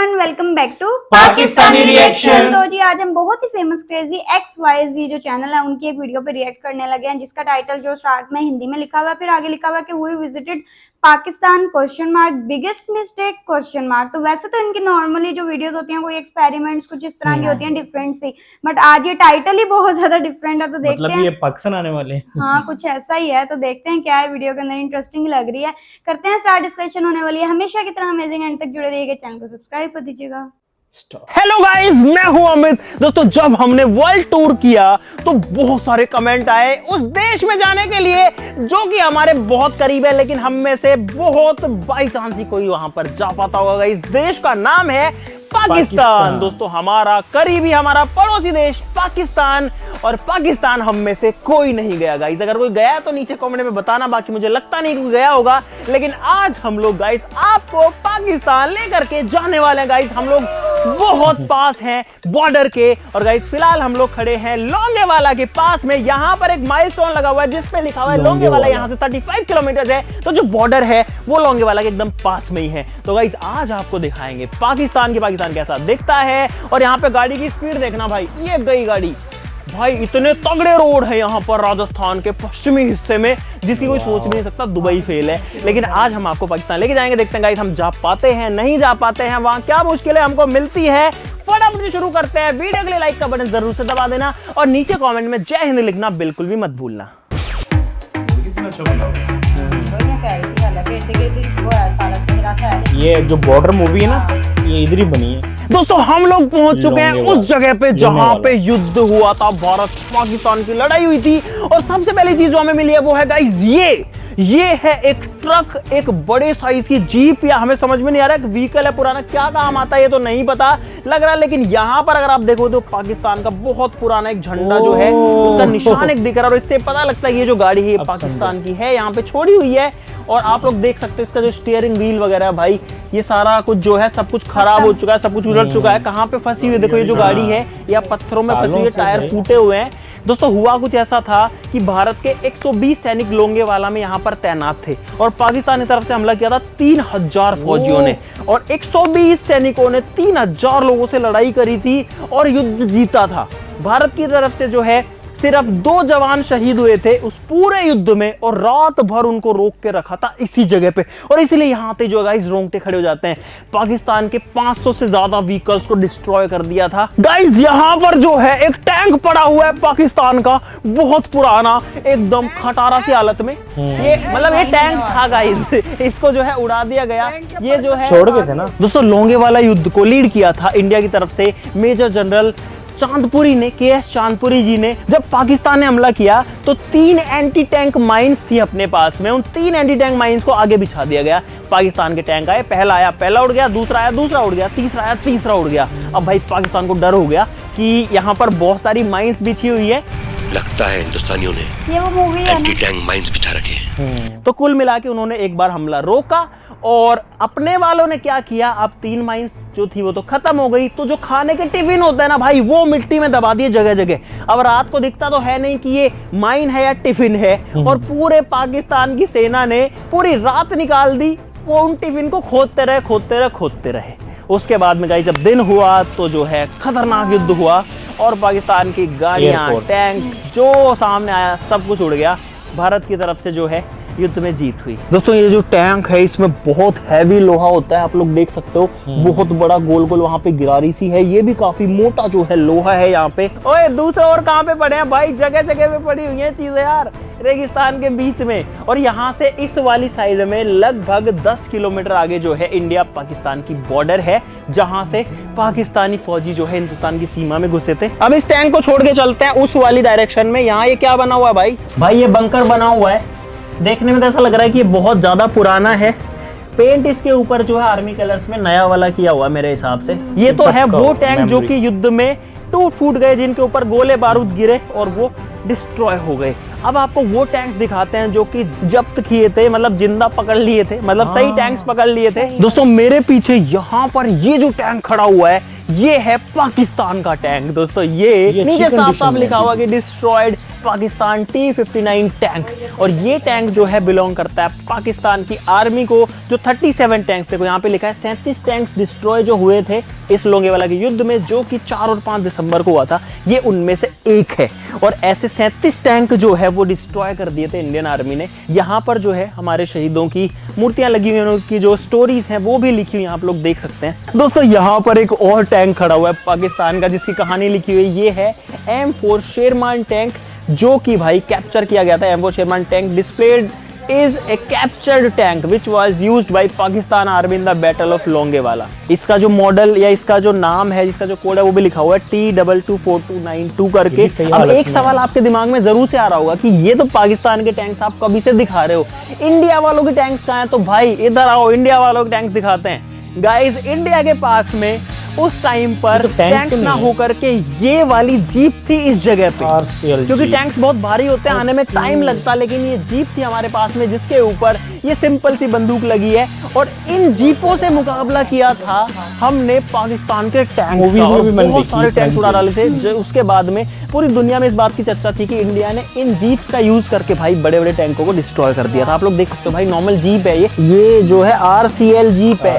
Everyone, welcome back to Pakistani reaction. तो जी आज हम बहुत ही फेमस क्रेजी XYZ जो चैनल है उनकी एक वीडियो पे रिएक्ट करने लगे हैं, जिसका टाइटल जो स्टार्ट में हिंदी में लिखा हुआ है, फिर आगे लिखा हुआ है कि we visited Pakistan question mark biggest mistake question mark. तो वैसे तो इनकी नॉर्मली जो वीडियोस होती हैं कोई एक्सपेरिमेंट्स कुछ इस तरह की होती हैं, डिफरेंट सी, बट आज ये टाइटल ही बहुत ज्यादा डिफरेंट है। तो देखते मतलब हैं ये पाकिस्तान आने वाले हैं। हाँ कुछ ऐसा ही है, तो देखते हैं क्या है। वीडियो के अंदर इंटरेस्टिंग लग रही है, करते हैं स्टार्ट। डिस्कशन होने वाली है, हमेशा की तरह अमेजिंग एंड तक जुड़े रहिएगा, चैनल को सब्सक्राइब कर दीजिएगा। हेलो गाइस, मैं हूं अमित। दोस्तों जब हमने वर्ल्ड टूर किया तो बहुत सारे कमेंट आए उस देश में जाने के लिए जो कि हमारे बहुत करीब है, लेकिन हम में से बहुत बाई चांस ही कोई वहां पर जा पाता होगा। इस देश का नाम है पाकिस्तान। दोस्तों हमारा करीबी, हमारा पड़ोसी देश पाकिस्तान, और पाकिस्तान हम में से कोई नहीं गया गाइस। अगर कोई गया तो नीचे कमेंट में बताना, बाकी मुझे लगता नहीं कि गया होगा। लेकिन आज हम लोग गाइस आपको पाकिस्तान लेकर के जाने वाले हैं गाइस। हम लोग बहुत पास हैं बॉर्डर के, और गाइस फिलहाल हम लोग खड़े हैं लोंगेवाला के पास में। यहाँ पर एक माइलस्टोन लगा हुआ है जिसमें लिखा हुआ है लोंगेवाला। यहाँ से 35 किलोमीटर है, तो जो बॉर्डर है वो लोंगेवाला के एकदम पास में ही है। तो गाइस आज आपको दिखाएंगे पाकिस्तान कैसा दिखता है। और यहाँ पे गाड़ी की स्पीड देखना भाई, ये गई गाड़ी भाई। इतने तगड़े रोड है यहाँ पर राजस्थान के पश्चिमी हिस्से में, जिसकी कोई सोच भी नहीं सकता। दुबई फेल है, लेकिन आज हम आपको पाकिस्तान लेके जाएंगे। देखते हैं गाइस हम जा पाते हैं नहीं जा पाते हैं, वहां क्या मुश्किलें हमको मिलती है। फटाफट से शुरू करते हैं। वीडियो के लिए लाइक का बटन जरूर से दबा देना, और नीचे कमेंट में जय हिंद लिखना बिल्कुल भी मत भूलना। ये जो बॉर्डर मूवी है ना, ये इधर ही बनी है। दोस्तों हम लोग पहुंच चुके हैं उस जगह पे जहां पे युद्ध हुआ था, भारत पाकिस्तान की लड़ाई हुई थी। और सबसे पहली चीज जो हमें मिली है वो है गाइस ये है एक ट्रक, एक बड़े साइज की जीप, या हमें समझ में नहीं आ रहा है व्हीकल है पुराना, क्या काम आता है ये तो नहीं पता लग रहा। लेकिन यहाँ पर अगर आप देखो तो पाकिस्तान का बहुत पुराना एक झंडा जो है उसका निशान एक दिख रहा है, और इससे पता लगता है ये जो गाड़ी है पाकिस्तान की है, यहाँ पे छोड़ी हुई है। और आप लोग देख सकते हो इसका जो स्टीयरिंग व्हील वगैरह है भाई, ये सारा कुछ जो है सब कुछ खराब हो चुका है, सब कुछ उलट चुका है। कहाँ पे फंसी हुई देखो, ये जो गाड़ी है या पत्थरों में फंसी हुई है, टायर फूटे हुए हैं। दोस्तों हुआ कुछ ऐसा था कि भारत के 120 सैनिक लोंगेवाला में यहाँ पर तैनात थे, और पाकिस्तान की तरफ से हमला किया था 3000 फौजियों ने, और 120 सैनिकों ने 3000 लोगों से लड़ाई करी थी और युद्ध जीता था। भारत की तरफ से जो है सिर्फ 2 जवान शहीद हुए थे उस पूरे युद्ध में, और रात भर उनको रोक के रखा था इसी जगह पे। और इसीलिए यहाँ पे जो गाइस रोंगटे खड़े हो जाते हैं। पाकिस्तान के 500 से ज्यादा व्हीकल्स को डिस्ट्रॉय कर दिया था गाइस। यहाँ पर जो है एक टैंक पड़ा हुआ है पाकिस्तान का, बहुत पुराना, एकदम खटारा सी हालत में। ये मतलब ये टैंक था गाइस, इसको जो है उड़ा दिया गया। ये जो है छोड़ गए थे ना दोस्तों। लोंगेवाला युद्ध को लीड किया था इंडिया की तरफ से मेजर जनरल चांदपुरी ने, KS चांदपुरी जी ने। जब पाकिस्तान ने हमला किया तो 3 एंटी टैंक माइंस थी अपने पास में, उन 3 एंटी टैंक माइंस को आगे बिछा दिया गया। पाकिस्तान के टैंक आए, पहला आया पहला उड़ गया, दूसरा आया दूसरा उड़ गया, तीसरा आया तीसरा उड़ गया। अब भाई पाकिस्तान को डर हो गया कि यहाँ पर बहुत सारी माइंस बिछी हुई है, लगता है हिंदुस्तानियों ने ये वो मूवी है एंटी टैंक माइंस बिछा रखे हैं। तो कुल मिला के उन्होंने एक बार हमला रोका, और अपने वालों ने क्या किया, अब 3 माइंस जो थी वो तो खत्म हो गई। तो जो खाने के टिफिन होता है ना भाई, वो मिट्टी में दबा दिए जगह जगह। अब रात को दिखता तो है नहीं कि ये माइन है या टिफिन है, और पूरे पाकिस्तान की सेना ने पूरी रात निकाल दी, वो उन टिफिन को खोदते रहे। उसके बाद में गाइस जब दिन हुआ तो जो है खतरनाक युद्ध हुआ, और पाकिस्तान की गाड़ियां, टैंक जो सामने आया सब कुछ उड़ गया। भारत की तरफ से जो है युद्ध में जीत हुई। दोस्तों ये जो टैंक है इसमें बहुत हैवी लोहा होता है, आप लोग देख सकते हो, बहुत बड़ा गोल गोल वहां पे गिरारी सी है। ये भी काफी मोटा जो है लोहा है यहाँ पे। ओए दूसरे और कहाँ पे पड़े हैं भाई, जगह जगह पे पड़ी हुई है चीजें यार, रेगिस्तान के बीच में। और यहाँ से इस वाली साइड में लगभग 10 किलोमीटर आगे जो है इंडिया पाकिस्तान की बॉर्डर है, जहां से पाकिस्तानी फौजी जो है हिंदुस्तान की सीमा में घुसे थे। अब इस टैंक को छोड़ के चलते हैं उस वाली डायरेक्शन में। यहाँ ये क्या बना हुआ है भाई, ये बंकर बना हुआ है। देखने में तो ऐसा लग रहा है कि ये बहुत ज्यादा पुराना है। पेंट इसके ऊपर जो है आर्मी कलर्स में नया वाला किया हुआ मेरे हिसाब से। ये तो है वो टैंक जो कि युद्ध में टूट फूट गए, जिनके ऊपर गोले बारूद गिरे और वो डिस्ट्रॉय हो गए। अब आपको वो टैंक्स दिखाते हैं जो कि जब्त किए थे, मतलब जिंदा पकड़ लिए थे, मतलब सही टैंक्स पकड़ लिए थे। दोस्तों मेरे पीछे यहाँ पर ये जो टैंक खड़ा हुआ है, ये है पाकिस्तान का टैंक। दोस्तों ये नीचे साफ साफ लिखा हुआ कि डिस्ट्रॉयड पाकिस्तान T-59 टैंक। और ये टैंक जो है बिलोंग करता है पाकिस्तान की आर्मी को। जो 37 टैंक्स, देखो यहाँ पे लिखा है 37 टैंक्स डिस्ट्रॉय जो हुए थे इस लोंगेवाला के युद्ध में, जो कि 4 और 5 दिसंबर को हुआ था, ये उनमें से एक है। और ऐसे 37 टैंक जो है वो डिस्ट्रॉय कर दिए थे इंडियन आर्मी ने। यहाँ पर जो है हमारे शहीदों की मूर्तियां लगी हुई हैं, उनकी जो स्टोरीज हैं वो भी लिखी हुई हैं, आप लोग देख सकते हैं। दोस्तों यहाँ पर एक और टैंक खड़ा हुआ है पाकिस्तान का, जिसकी कहानी लिखी हुई है। ये है M4 शेरमान टैंक, जो कि भाई कैप्चर किया गया था। M4 Sherman tank displayed is a captured tank which was used by Pakistan Army in the Battle of Longewala. इसका जो मॉडल या इसका जो नाम है, इसका जो कोड है वो भी लिखा हुआ है T224292 करके। अब एक सवाल आपके दिमाग में जरूर से आ रहा होगा कि ये तो पाकिस्तान के टैंक्स आप कभी से दिखा रहे हो, इंडिया वालों के टैंक्स कहाँ हैं? तो भाई इधर आओ, इंडिया वालों के टैंक्स दिखाते हैं। गाइस, इंडिया के पास में उस टाइम पर तो टैंक ना होकर के ये वाली जीप थी इस जगह पे, क्योंकि टैंक्स बहुत भारी होते हैं, आने में टाइम लगता, लेकिन ये जीप थी हमारे पास में, जिसके ऊपर ये सिंपल सी बंदूक लगी है। और इन जीपों से मुकाबला किया था हमने पाकिस्तान के टैंक का, और बहुत सारे टैंक उड़ा डाले थे। उसके बाद में पूरी दुनिया में इस बात की चर्चा थी कि इंडिया ने इन जीप का यूज करके भाई बड़े बड़े टैंकों को डिस्ट्रॉय कर दिया था। आप लोग देख सकते हो भाई, नॉर्मल जीप है ये जो है RCL जीप है,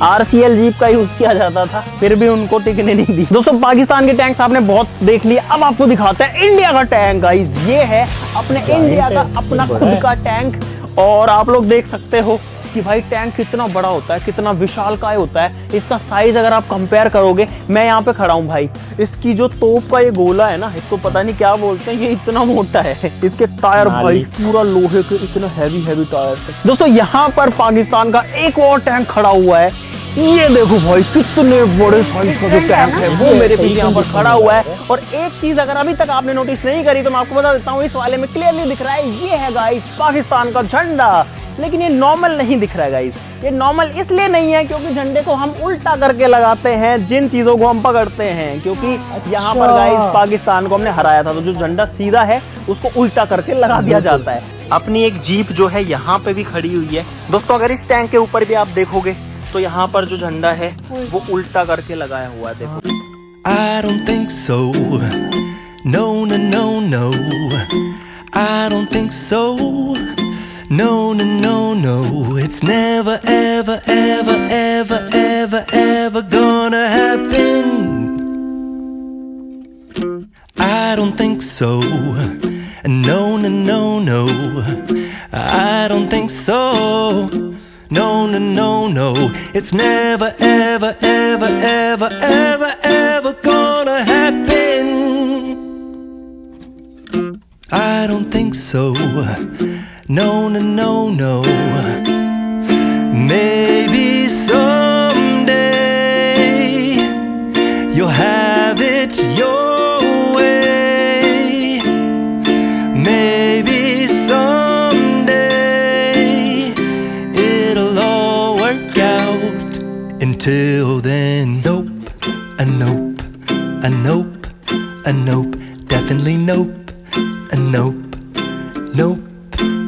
RCL जीप का यूज किया जाता था, फिर भी उनको टिकने नहीं दी। दोस्तों पाकिस्तान के टैंक्स आपने बहुत देख लिए, अब आपको दिखाते हैं इंडिया का टैंक। गाइस, ये है अपने इंडिया का अपना खुद का टैंक। और आप लोग देख सकते हो कि भाई टैंक कितना बड़ा होता है, कितना विशालकाय होता है। इसका साइज अगर आप कंपेयर करोगे, मैं यहाँ पे खड़ा हूँ भाई, इसकी जो तोप का ये गोला है ना, इसको पता नहीं क्या बोलते हैं, ये इतना मोटा है। इसके टायर भाई पूरा लोहे के, इतना हैवी टायर है। दोस्तों यहाँ पर पाकिस्तान का एक और टैंक खड़ा हुआ है, ये देखो भाई कितने बड़े साइज का जो टैंक है वो मेरे पीछे यहाँ पर खड़ा हुआ है। और एक चीज अगर अभी तक आपने नोटिस नहीं करी तो मैं आपको बता देता हूँ, इस वाले में क्लियरली दिख रहा है, ये है गाइस पाकिस्तान का झंडा। लेकिन ये नॉर्मल नहीं दिख रहा है गाइस, ये नॉर्मल इसलिए नहीं है क्योंकि झंडे को हम उल्टा करके लगाते हैं जिन चीजों को हम पकड़ते हैं, क्योंकि यहाँ पर गाइस पाकिस्तान को हमने हराया था, तो जो झंडा सीधा है उसको उल्टा करके लगा दिया जाता है। अपनी एक जीप जो है यहाँ पे भी खड़ी हुई है। दोस्तों अगर इस टैंक के ऊपर भी आप देखोगे तो यहाँ पर जो झंडा है वो उल्टा करके लगाया हुआ है, देखो। I don't think so. No, no, no, no. I don't think so. No, no, no, no. It's never, ever, ever, ever, ever, ever gonna happen. I don't think so. No, no, no, no. I don't think so. No, no, no, no. It's never, ever, ever, ever, ever, ever gonna happen. I don't think so. No, no, no, no. Maybe someday you'll have it your way. Maybe someday it'll all work out. Until then, nope, a nope, a nope, a nope, definitely nope, a nope, nope,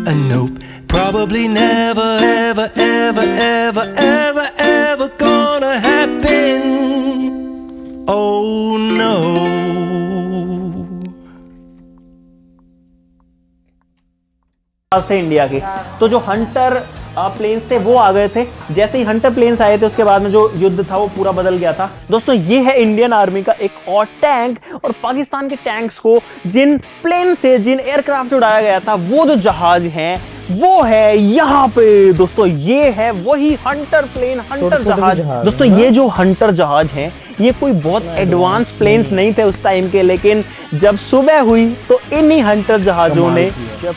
a nope. Probably never, ever, ever, ever, ever, ever gonna happen. Oh no. से India के तो जो Hunter planes थे वो आ गए थे। जैसे ही Hunter planes आए थे उसके बाद में जो युद्ध था वो पूरा बदल गया था। दोस्तों ये है इंडियन आर्मी का एक और टैंक, और पाकिस्तान के टैंक्स को जिन प्लेन से, जिन एयरक्राफ्ट से उड़ाया गया था, वो जो जहाज हैं वो है यहाँ पे। दोस्तों ये है वही हंटर प्लेन, हंटर जहाज। दोस्तों ये जो हंटर जहाज हैं ये कोई बहुत एडवांस प्लेन्स नहीं थे उस टाइम के, लेकिन जब सुबह हुई तो इन्हीं हंटर जहाजों ने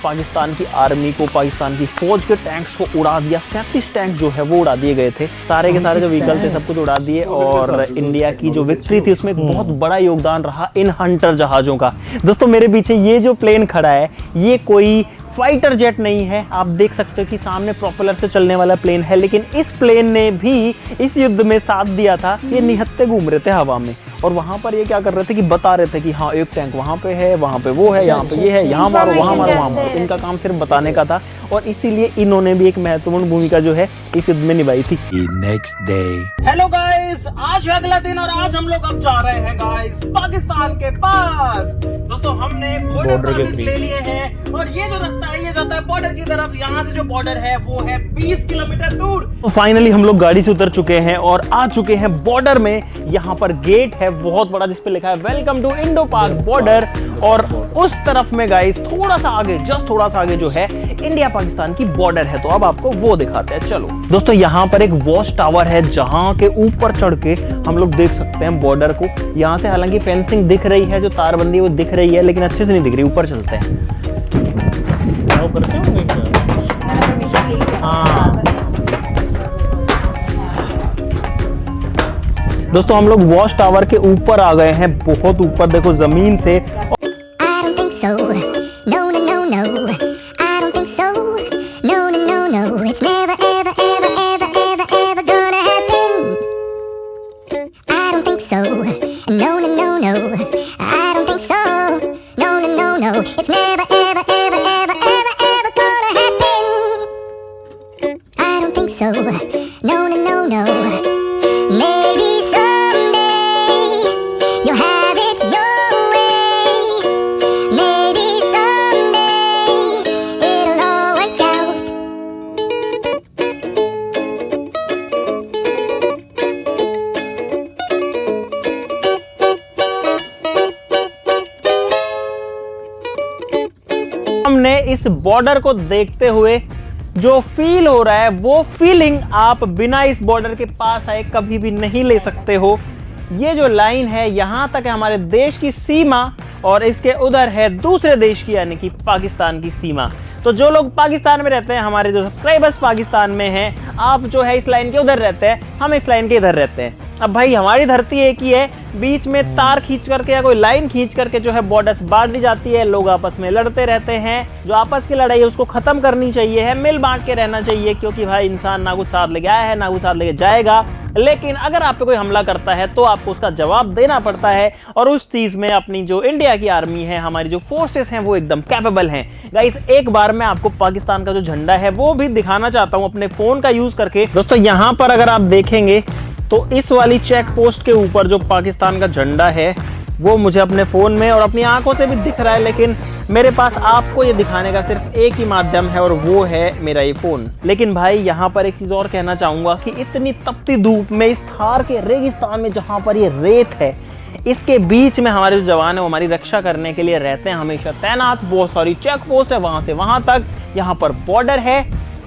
पाकिस्तान की आर्मी को, पाकिस्तान की फौज के टैंक्स को उड़ा दिया। 37 टैंक जो है वो उड़ा दिए गए थे, सारे के सारे जो व्हीकल थे सब कुछ उड़ा दिए। और इंडिया की जो विक्ट्री थी उसमें बहुत बड़ा योगदान रहा इन हंटर जहाजों का। दोस्तों मेरे पीछे ये जो प्लेन खड़ा है ये कोई फाइटर जेट नहीं है, आप देख सकते हो कि सामने प्रोपेलर से चलने वाला प्लेन है, लेकिन इस प्लेन ने भी इस युद्ध में साथ दिया था। ये निहत्ते घूम रहे थे हवा में, और वहां पर ये क्या कर रहे थे कि बता रहे थे कि हाँ एक टैंक वहां पे है, वहां पे वो है, यहाँ पे ये है, यहाँ मारो, वहां मारो, वहां मारो। इनका काम सिर्फ बताने का था, और इसीलिए इन्होंने भी एक महत्वपूर्ण भूमिका जो है इस युद्ध में निभाई थी। Next day. Hello guys, guys, आज है अगला दिन और आज हम लोग अब जा रहे हैं गाइस पाकिस्तान के पास। दोस्तों हमने बॉर्डर पासेस ले लिए हैं और ये जो रास्ता है ये जाता है बॉर्डर की तरफ। यहाँ से जो बॉर्डर है वो है 20 किलोमीटर दूर। तो फाइनली हम लोग गाड़ी से उतर चुके हैं और आ चुके हैं बॉर्डर में। यहाँ पर गेट है बहुत बड़ा जिस पे लिखा है वेलकम टू इंडो पाक बॉर्डर, और उस तरफ में गाइस थोड़ा सा आगे, जस्ट थोड़ा सा आगे जो है इंडिया पाकिस्तान की बॉर्डर है। तो अब आपको वो दिखाते हैं, चलो। दोस्तों यहाँ पर एक वॉच टावर है जहां के ऊपर चढ़ के हम लोग देख सकते हैं बॉर्डर को। यहाँ से हालांकि फेंसिंग दिख रही है, जो तारबंदी वो दिख रही है, लेकिन अच्छे से नहीं दिख रही। ऊपर चलते हैं। हाँ दोस्तों हम लोग वॉच टावर के ऊपर आ गए हैं, बहुत ऊपर देखो जमीन से। हमने इस बॉर्डर को देखते हुए जो फील हो रहा है वो फीलिंग आप बिना इस बॉर्डर के पास आए कभी भी नहीं ले सकते हो। ये जो लाइन है यहां तक है हमारे देश की सीमा और इसके उधर है दूसरे देश की यानी कि पाकिस्तान की सीमा। तो जो लोग पाकिस्तान में रहते हैं, हमारे जो सब्सक्राइबर्स पाकिस्तान में हैं, आप जो है इस लाइन के उधर रहते हैं, हम इस लाइन के इधर रहते हैं। अब भाई हमारी धरती एक ही है, बीच में तार खींच करके या कोई लाइन खींच करके जो है बॉर्डर्स बांट दी जाती है। लोग आपस में लड़ते रहते हैं, जो आपस की लड़ाई है उसको खत्म करनी चाहिए है, मिल बांट के रहना चाहिए, क्योंकि भाई इंसान ना कुछ साथ लेके आया है ना कुछ साथ लेके जाएगा। लेकिन अगर आप पे कोई हमला करता है तो आपको उसका जवाब देना पड़ता है, और उस चीज में अपनी जो इंडिया की आर्मी है, हमारी जो फोर्सेस हैं वो एकदम कैपेबल हैं। गाइस एक बार मैं आपको पाकिस्तान का जो झंडा है वो भी दिखाना चाहता हूं अपने फोन का यूज करके। दोस्तों यहां पर अगर आप देखेंगे तो इस वाली चेक पोस्ट के ऊपर जो पाकिस्तान का झंडा है वो मुझे अपने फोन में और अपनी आंखों से भी दिख रहा है, लेकिन मेरे पास आपको ये दिखाने का सिर्फ एक ही माध्यम है और वो है मेरा ये फोन। लेकिन भाई यहाँ पर एक चीज और कहना चाहूंगा कि इतनी तपती धूप में इस थार के रेगिस्तान में जहां पर ये रेत है, इसके बीच में हमारे जो जवान है वो हमारी रक्षा करने के लिए रहते हैं हमेशा तैनात। बहुत सारी चेक पोस्ट है वहां से वहां तक। यहाँ पर बॉर्डर है,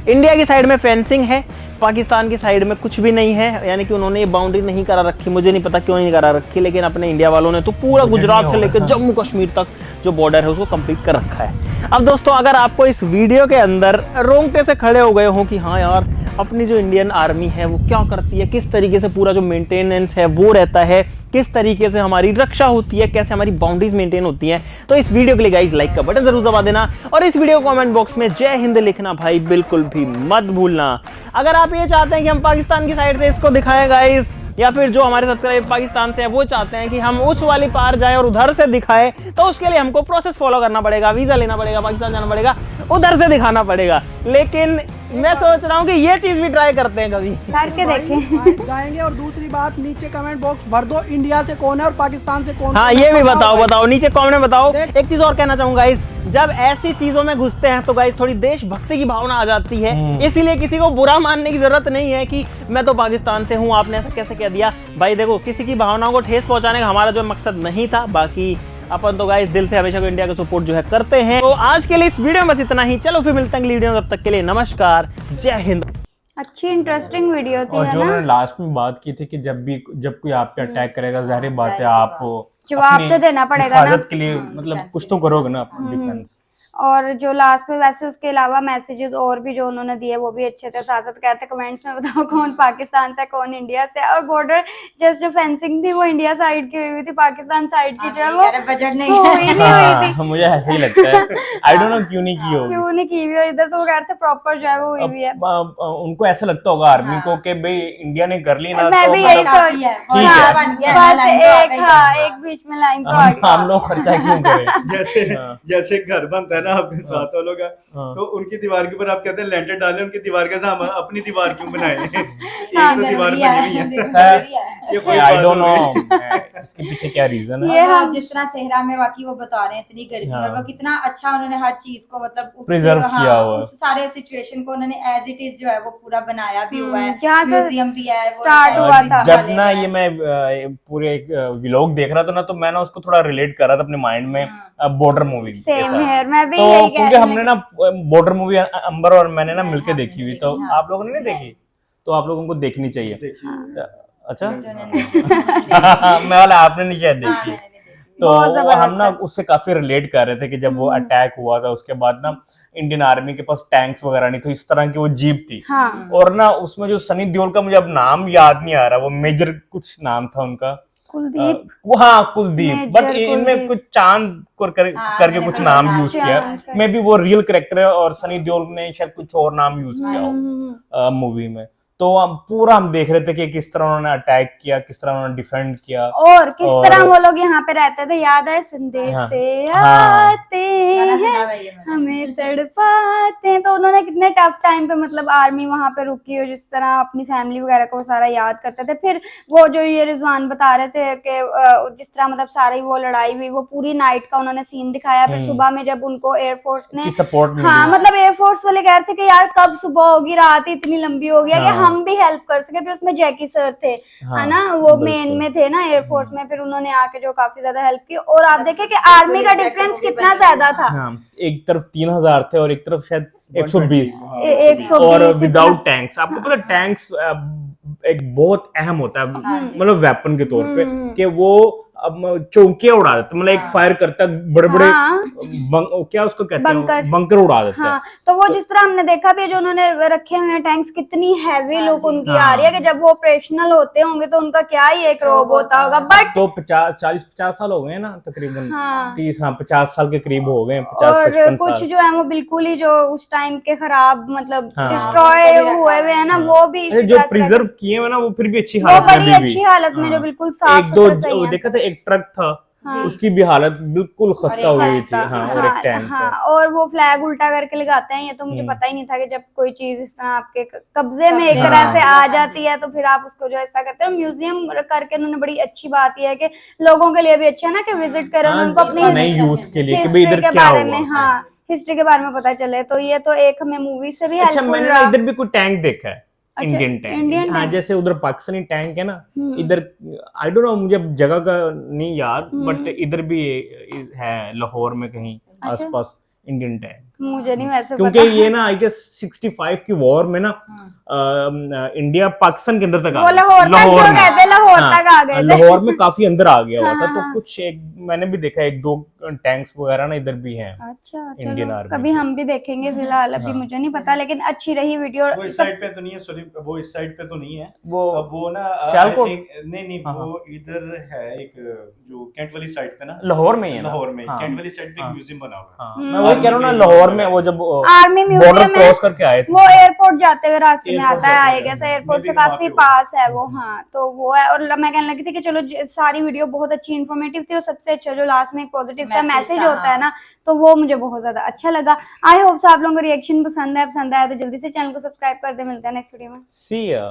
इंडिया की साइड में फेंसिंग है, पाकिस्तान की साइड में कुछ भी नहीं है, यानी कि उन्होंने ये बाउंड्री नहीं करा रखी। मुझे नहीं पता क्यों नहीं करा रखी, लेकिन अपने इंडिया वालों ने तो पूरा गुजरात से लेकर जम्मू कश्मीर तक जो बॉर्डर है उसको कंप्लीट कर रखा है। अब दोस्तों अगर आपको इस वीडियो के अंदर रोंगटे से खड़े हो गए हो कि हाँ यार अपनी जो इंडियन आर्मी है वो क्या करती है, किस तरीके से पूरा जो मेंटेनेंस है वो रहता है, किस तरीके से हमारी रक्षा होती है, कैसे हमारी बाउंड्रीज मेंटेन होती हैं, तो इस वीडियो के लिए गाइस लाइक का बटन जरूर दबा देना और इस वीडियो को कमेंट बॉक्स में जय हिंद लिखना भाई बिल्कुल भी मत भूलना। अगर आप ये चाहते हैं कि हम पाकिस्तान की साइड से इसको दिखाएं गाइस, या फिर जो हमारे सब्सक्राइबर पाकिस्तान से है वो चाहते हैं कि हम उस वाली पार जाएं और उधर से दिखाएं, तो उसके लिए हमको प्रोसेस फॉलो करना पड़ेगा, वीजा लेना पड़ेगा, पाकिस्तान जाना पड़ेगा, उधर से दिखाना पड़ेगा। लेकिन मैं सोच रहा हूँ कि ये चीज भी ट्राई करते हैं, कभी करके देखें जाएंगे। और दूसरी बात, नीचे कमेंट बॉक्स भर दो, इंडिया से कौन है और पाकिस्तान से कौन। हाँ ये भी बताओ नीचे कमेंट में बताओ। एक चीज और कहना चाहूंगा गाइस, जब ऐसी चीजों में घुसते हैं तो गाइस थोड़ी देशभक्ति की भावना आ जाती है, इसीलिए किसी को बुरा मानने की जरूरत नहीं है कि मैं तो पाकिस्तान से हूँ, आपने ऐसा कैसे कह दिया। भाई देखो किसी की भावनाओं को ठेस पहुंचाने का हमारा जो मकसद नहीं था, बाकी अपन तो गाइस दिल से हमेशा को इंडिया का सपोर्ट जो है करते हैं। तो आज के लिए इस वीडियो में बस इतना ही, चलो फिर मिलते हैं अगली वीडियो में, तब तक के लिए नमस्कार, जय हिंद। अच्छी इंटरेस्टिंग वीडियो थी, और है जो ना? उन्होंने लास्ट में बात की थी कि जब कोई आप पे अटैक करेगा, जाहिर बात है आप जवाब अपनी तो देना पड़ेगा ना। हिफाजत के लिए मतलब कुछ तो करोगे ना, डिफेंस। और जो लास्ट में वैसे उसके अलावा मैसेजेस और भी जो उन्होंने दिए वो भी अच्छे थे। साथ साथ कहते कमेंट्स में बताओ कौन पाकिस्तान से कौन इंडिया से। और बॉर्डर जस्ट जो फेंसिंग थी वो इंडिया साइड की हुई थी, पाकिस्तान साइड की जो है वो बजट नहीं हुई थी। मुझे ऐसे ही लगता है, आई डोंट नो क्यों नहीं की होगी, क्यों नहीं की हुई इधर, तो वो कहते प्रॉपर जो है वो हुई हुई है। उनको ऐसा लगता होगा आर्मी को कि भाई इंडिया ने कर ली ना, मैं तो भी यही मतलब सोच, ठीक है, बस एक बीच में लाइन तो आ गई। हम लोग खर्चा क्यों करें। जैसे घर बनता है है ना आपके साथ वालों का, तो उनकी दीवार के ऊपर आप कहते हैं लेंटर डालें, उनकी दीवार के साथ हम अपनी दीवार क्यों बनाएं? एक तो दीवार बनी हुई है, ये कोई आई बात डोंट हो नो गई। इसके पीछे क्या रीजन है। ये और हम जिस तरह सेहरा में वाकई वो बता रहे हैं इतनी गर्मी, और वो कितना अच्छा उन्होंने हर चीज को मतलब Preserve किया हुआ है। उस सारे सिचुएशन को उन्होंने एज इट इज जो है वो पूरा बनाया भी हुआ है, यहाँ से म्यूजियम भी है वो start टाइम हुआ भी था। जब डाले ना हुए हैं। ये मैं पूरे एक व्लॉग देख रहा था ना, तो मैं ना उसको थोड़ा रिलेट कर रहा था अपने माइंड में बॉर्डर मूवी के सेम साथ। है, मैं भी तो यही कह क्योंकि रही हमने हूँ। ना बॉर्डर मूवी अंबर और मैंने ना मिलके हमने देखी हुई, देखी, तो हाँ। आप लोगों ने नहीं देखी, तो आप लोगों को देखनी चाहिए। देखिए अच्छा जो उन्होंने देखी। मैं वाला आपने नहीं शायद हाँ, देखी। मैंने नहीं देखी। तो बहुत जबरदस्त हम ना है। उससे काफी रिलेट कर रहे थे कि जब वो अटैक हुआ था उसके बाद ना इंडियन आर्मी के पास टैंक्स वगैरह नहीं, तो इस तरह की वो जीप थी। हाँ और ना उसमें जो सनी देओल का मुझे अब नाम याद नहीं आ रहा, वो मेजर कुछ नाम था उनका, कुलदीप, हाँ कुलदीप, मेजर बट इनमें कुलदीप। कुछ चांद करके मैंने कुछ भी नाम नाम यूज चांद किया। करके। मे बी वो रियल कैरेक्टर है और सनी देओल ने शायद कुछ और नाम यूज किया हम्म। हो मूवी में। तो हम देख रहे थे कि किस तरह उन्होंने अटैक किया, किस तरह उन्होंने डिफेंड किया, और किस और- तरह वो लोग यहाँ पे रहते थे, याद है, संदेश हाँ, से हाँ। आते गाना सुना हैं हुआ है ये मैंने। हमें तड़पाते हैं। तो उन्होंने कितने टफ टाइम पे मतलब आर्मी वहां पे रुकी हो, जिस तरह अपनी फैमिली वगैरह को वो सारा याद करते थे। फिर वो जो ये रिजवान बता रहे थे कि जिस तरह मतलब सारी वो लड़ाई हुई, वो पूरी नाइट का उन्होंने सीन दिखाया। फिर सुबह में जब उनको एयरफोर्स ने की सपोर्ट मिली। हाँ मतलब एयरफोर्स वाले कह रहे थे कि यार कब सुबह होगी, रात ही इतनी लंबी हो गई है कि हाँ। हम भी हेल्प कर सके। फिर उसमें जैकी सर थे, हाँ, है ना, वो बिल्कुल। मेन में थे ना एयरफोर्स में। फिर उन्होंने आके जो काफी ज्यादा हेल्प की। और आप देखें कि आर्मी का डिफरेंस कितना ज्यादा था। हाँ, एक तरफ 3,000 थे और एक तरफ शायद 120 120 और इतना। Without tanks. आपको पता टैंक्स एक बहुत अहम होता है मतलब वेपन के तौर पे, कि वो चौकियां उड़ा देता है, मतलब एक फायर करता है बड़े बड़े हाँ। क्या उसको कहते बंकर। हैं, बंकर उड़ा देता है। हाँ, तो वो जिस तरह हमने देखा भी, जो उन्होंने रखे हुए हैं टैंक्स, कितनी हैवी लुक उनकी हाँ। आ रही है कि जब वो ऑपरेशनल होते होंगे तो उनका क्या ही एक रोब होता होगा। बट तो 40-50 साल हो गए ना तकरीबन, हाँ। 50 साल के करीब हो गए, और 50-55 कुछ साल। जो है वो बिल्कुल ही जो उस टाइम के खराब मतलब हाँ। डिस्ट्रॉय हुए हुए है ना, वो भी इसी जो तरह से प्रिजर्व किए हुए ना, वो फिर भी अच्छी वो हालत में बड़ी अभी भी। अच्छी हालत में, जो बिल्कुल साफ एक दो सुथरा सही है। देखा था, एक ट्रक था हाँ। उसकी भी हालत बिल्कुल खस्ता हो गई थी। खस्ता, हाँ, और एक टैंक हाँ, था। और वो फ्लैग उल्टा करके लगाते हैं। ये तो मुझे पता ही नहीं था कि जब कोई चीज इस तरह आपके कब्जे में एक हाँ। तरह से आ जाती है तो फिर आप उसको जो ऐसा करते हैं। म्यूजियम करके उन्होंने बड़ी अच्छी बात यह है कि लोगों के लिए भी अच्छा है ना कि विजिट करें, हाँ, उनको अपनी नए यूथ के लिए कि भाई हिस्ट्री इधर के क्या बारे में, हुआ। हाँ, हिस्ट्री के बारे में पता चले। तो ये तो एक हमें मूवी से भी अच्छा, हेल्पफुल मैंने ना रहा। इधर भी कोई टैंक देखा है, अच्छा, इंडियन टैंक। इंडियन हाँ, टैंक। जैसे उधर पाकिस्तानी टैंक है ना, इधर आई डोंट नो, मुझे अब जगह का नहीं याद, बट इधर भी है लाहौर में कहीं आसपास इंडियन टैंक। मुझे नहीं वैसे क्योंकि पता। ये ना आई गेस 65 की वॉर में ना इंडिया पाकिस्तान के अंदर तक आ वो गया। लाहौर तक जो में। कहते हैं, लाहौर हाँ, तक आ गए थे। लाहौर में काफी अंदर आ गया हुआ था। हाँ, तो हाँ। कुछ एक मैंने भी देखा, एक दो टैंक्स वगैरह ना इधर भी हैं। अच्छा, इंडियन चलो आर्मी कभी के। हम भी देखेंगे। फिलहाल अभी मुझे नहीं पता, लेकिन अच्छी रही वीडियो। वो इस साइड पे तो नहीं है, सॉरी, वो इस साइड पे तो नहीं है। वो अब वो ना सियालकोट? I think- नहीं, हाँ, वो इधर है एक जो कैंट वाली साइड पे ना, लाहौर में ही है ना? लाहौर में हाँ। कैंट वाली साइड पे एक हाँ। म्यूजियम बना हुआ है। हाँ, मैं वही कह रहा हूँ ना, लाहौर में वो जब आर्मी बॉर्डर म्यूजियम है, क्रॉस करके आए थे। वो एयरपोर्ट जाते हुए रास्ते में एयरपोर्ट आता है, जाते आएगा हुए। से एयरपोर्ट से मैं भी वहाँ काफी पे पास है वो। हाँ, तो वो है। और मैं कहने लगी थी कि चलो सारी वीडियो बहुत अच्छी इन्फॉर्मेटिव थी, और सबसे अच्छा जो लास्ट में एक पॉजिटिव सा मैसेज होता है ना, तो वो मुझे बहुत ज्यादा अच्छा लगा। आई होप आप लोगों को रिएक्शन पसंद आया तो जल्दी से चैनल को सब्सक्राइब कर दे। मिलते हैं नेक्स्ट वीडियो में। See ya.